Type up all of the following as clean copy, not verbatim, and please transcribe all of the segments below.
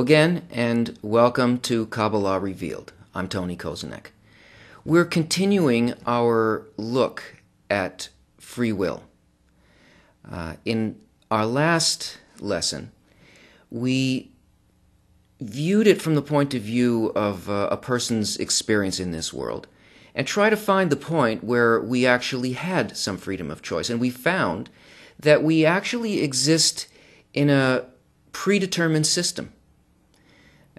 again, and welcome to Kabbala Revealed. I'm Tony Kozanek. We're continuing our look at free will. In our last lesson, we viewed it from the point of view of a person's experience in this world and try to find the point where we actually had some freedom of choice. And we found that we actually exist in a predetermined system.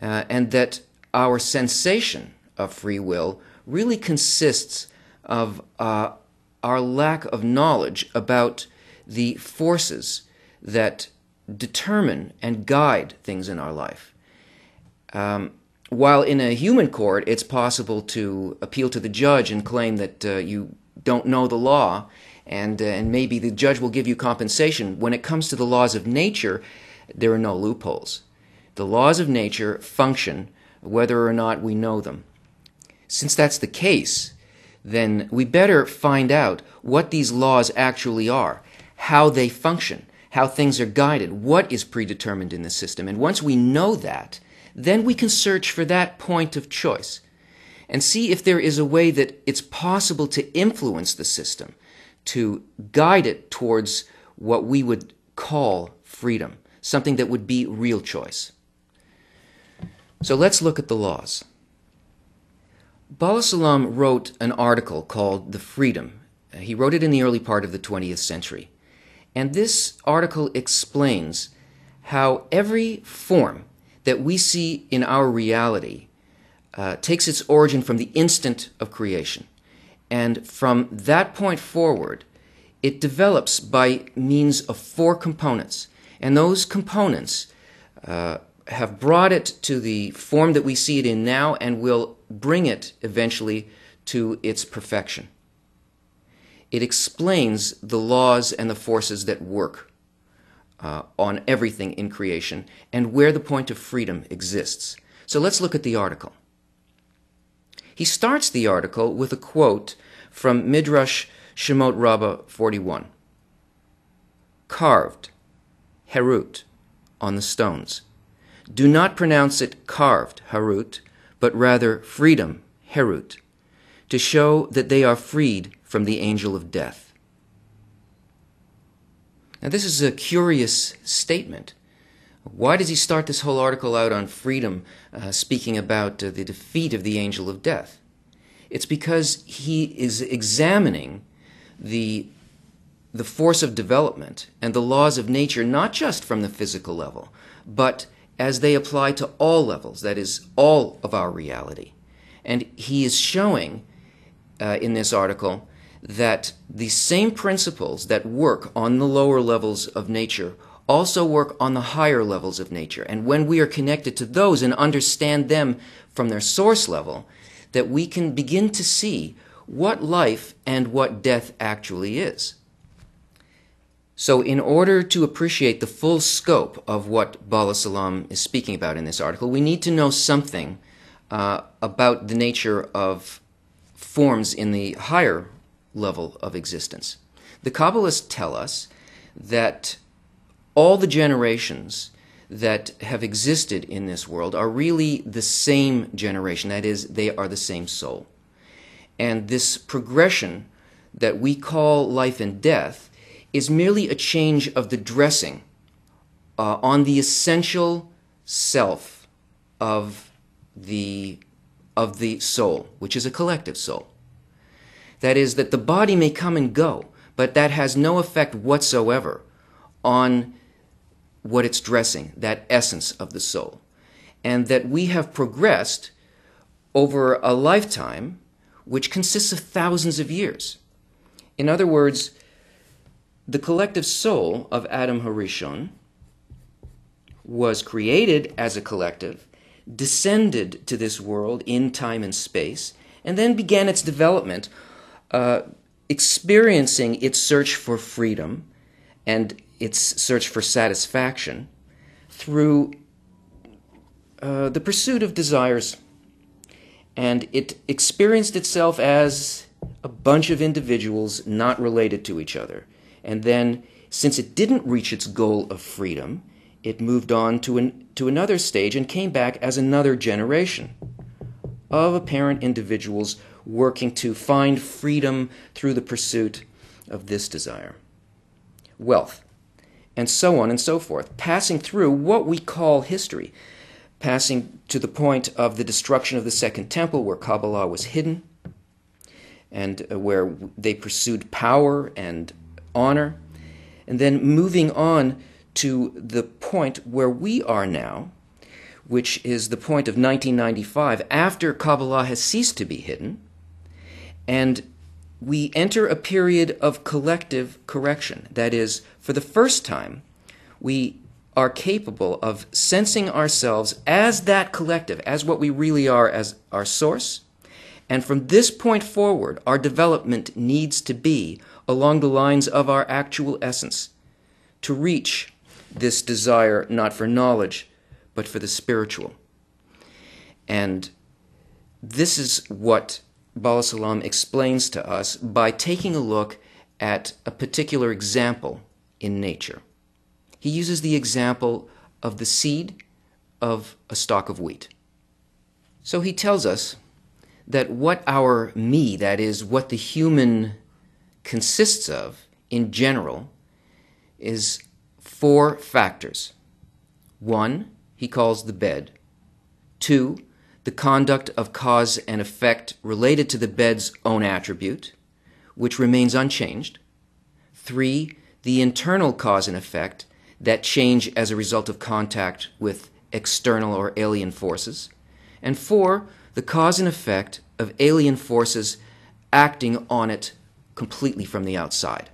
And that our sensation of free will really consists of our lack of knowledge about the forces that determine and guide things in our life. While in a human court, it's possible to appeal to the judge and claim that you don't know the law, and maybe the judge will give you compensation. When it comes to the laws of nature, there are no loopholes. The laws of nature function whether or not we know them. Since that's the case, then we better find out what these laws actually are, how they function, how things are guided, what is predetermined in the system. And once we know that, then we can search for that point of choice and see if there is a way that it's possible to influence the system, to guide it towards what we would call freedom, something that would be real choice. So let's look at the laws. Bala Salam wrote an article called The Freedom. He wrote it in the early part of the 20th century. And this article explains how every form that we see in our reality takes its origin from the instant of creation. And from that point forward, it develops by means of 4 components. And those components have brought it to the form that we see it in now and will bring it eventually to its perfection. It explains the laws and the forces that work on everything in creation and where the point of freedom exists. So let's look at the article. He starts the article with a quote from Midrash Shemot Rabbah 41. Carved, herut, on the stones. Do not pronounce it carved, harut, but rather freedom, herut, to show that they are freed from the angel of death. Now this is a curious statement. Why does he start this whole article out on freedom, speaking about the defeat of the angel of death? It's because he is examining the force of development and the laws of nature, not just from the physical level, but as they apply to all levels, that is, all of our reality. And he is showing in this article that the same principles that work on the lower levels of nature also work on the higher levels of nature. And when we are connected to those and understand them from their source level, that we can begin to see what life and what death actually is. So in order to appreciate the full scope of what Bala Salam is speaking about in this article, we need to know something about the nature of forms in the higher level of existence. The Kabbalists tell us that all the generations that have existed in this world are really the same generation. That is, they are the same soul. And this progression that we call life and death is merely a change of the dressing on the essential self of the soul, which is a collective soul. That is, that the body may come and go, but that has no effect whatsoever on what it's dressing, that essence of the soul. And that we have progressed over a lifetime which consists of thousands of years. In other words, the collective soul of Adam Harishon was created as a collective, descended to this world in time and space, and then began its development, experiencing its search for freedom and its search for satisfaction through the pursuit of desires. And it experienced itself as a bunch of individuals not related to each other. And then, since it didn't reach its goal of freedom, it moved on to another stage and came back as another generation of apparent individuals working to find freedom through the pursuit of this desire, wealth, and so on and so forth, passing through what we call history, passing to the point of the destruction of the Second Temple, where Kabbala was hidden, and where they pursued power and honor, and then moving on to the point where we are now, which is the point of 1995, after Kabbala has ceased to be hidden, and we enter a period of collective correction. That is, for the first time, we are capable of sensing ourselves as that collective, as what we really are, as our source. And from this point forward, our development needs to be along the lines of our actual essence, to reach this desire not for knowledge, but for the spiritual. And this is what Bala Salam explains to us by taking a look at a particular example in nature. He uses the example of the seed of a stalk of wheat. So he tells us that what our me, that is, what the human consists of in general, is 4 factors. 1, he calls the bed. 2, the conduct of cause and effect related to the bed's own attribute, which remains unchanged. 3, the internal cause and effect that change as a result of contact with external or alien forces. And 4, the cause and effect of alien forces acting on it completely from the outside.